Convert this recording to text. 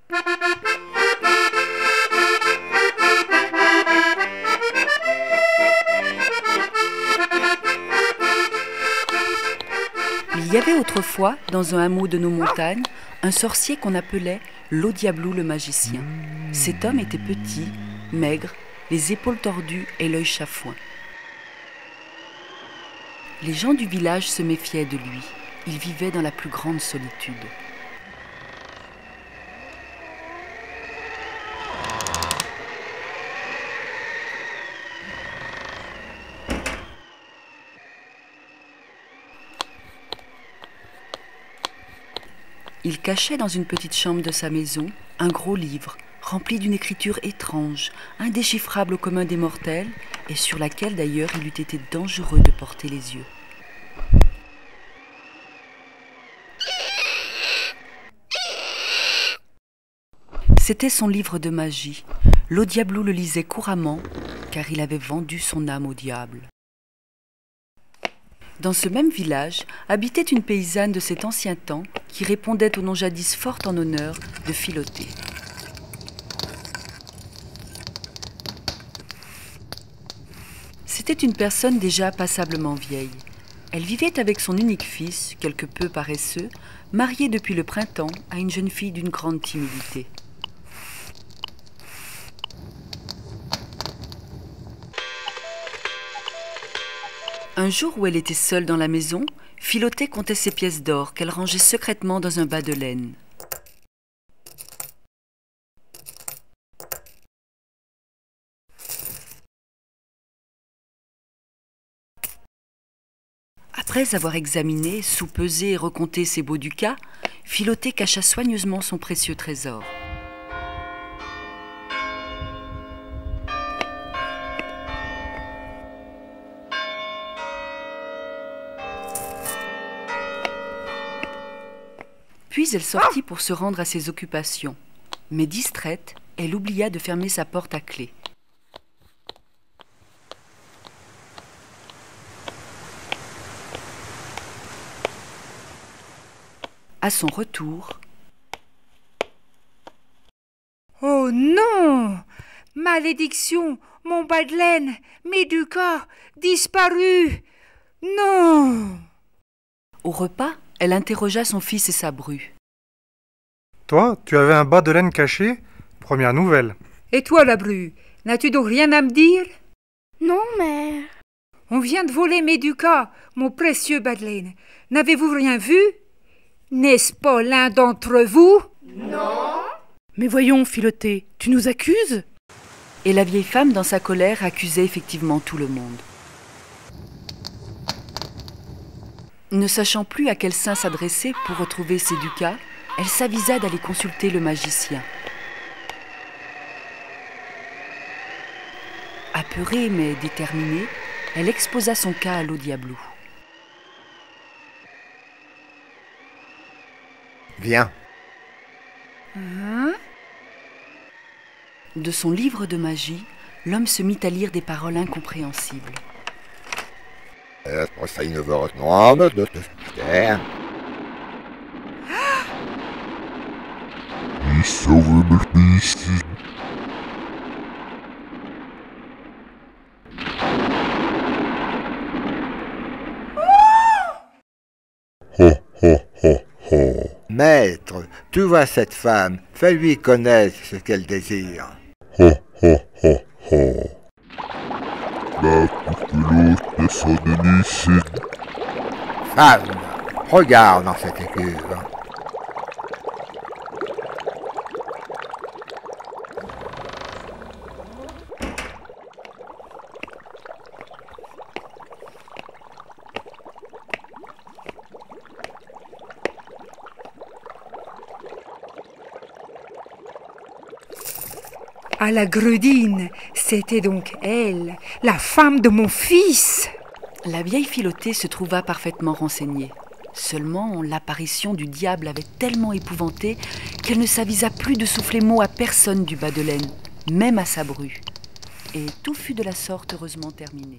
Il y avait autrefois, dans un hameau de nos montagnes, un sorcier qu'on appelait l'Audiablou le magicien. Cet homme était petit, maigre, les épaules tordues et l'œil chafouin. Les gens du village se méfiaient de lui. Il vivait dans la plus grande solitude. Il cachait dans une petite chambre de sa maison un gros livre rempli d'une écriture étrange, indéchiffrable au commun des mortels, et sur laquelle d'ailleurs il eût été dangereux de porter les yeux. C'était son livre de magie. L'Audiablou le lisait couramment, car il avait vendu son âme au diable. Dans ce même village habitait une paysanne de cet ancien temps qui répondait au nom jadis fort en honneur de Philotée. C'était une personne déjà passablement vieille. Elle vivait avec son unique fils, quelque peu paresseux, marié depuis le printemps à une jeune fille d'une grande timidité. Un jour où elle était seule dans la maison, Philotée comptait ses pièces d'or qu'elle rangeait secrètement dans un bas de laine. Après avoir examiné, soupesé et recompté ses beaux ducats, Philotée cacha soigneusement son précieux trésor. Puis elle sortit pour se rendre à ses occupations. Mais distraite, elle oublia de fermer sa porte à clé. À son retour... Oh non! Malédiction! Mon bas de laine, mes ducats, disparus! Non! Au repas, elle interrogea son fils et sa bru. Toi, tu avais un bas de laine caché? Première nouvelle. Et toi, la bru, n'as-tu donc rien à me dire? Non, mère. On vient de voler mes ducats, mon précieux bas de laine. N'avez-vous rien vu? N'est-ce pas l'un d'entre vous? Non. Mais voyons, Philotée, tu nous accuses? Et la vieille femme, dans sa colère, accusait effectivement tout le monde. Ne sachant plus à quel saint s'adresser pour retrouver ses ducats, elle s'avisa d'aller consulter le magicien. Apeurée mais déterminée, elle exposa son cas à l'Audiablou. Viens. De son livre de magie, l'homme se mit à lire des paroles incompréhensibles. Maître, tu vois cette femme, fais-lui connaître ce qu'elle désire. Femme, regarde dans cette écuve. À la Grudine, c'était donc elle, la femme de mon fils. La vieille Philotée se trouva parfaitement renseignée. Seulement, l'apparition du diable avait tellement épouvanté qu'elle ne s'avisa plus de souffler mot à personne du bas de laine, même à sa bru. Et tout fut de la sorte heureusement terminé.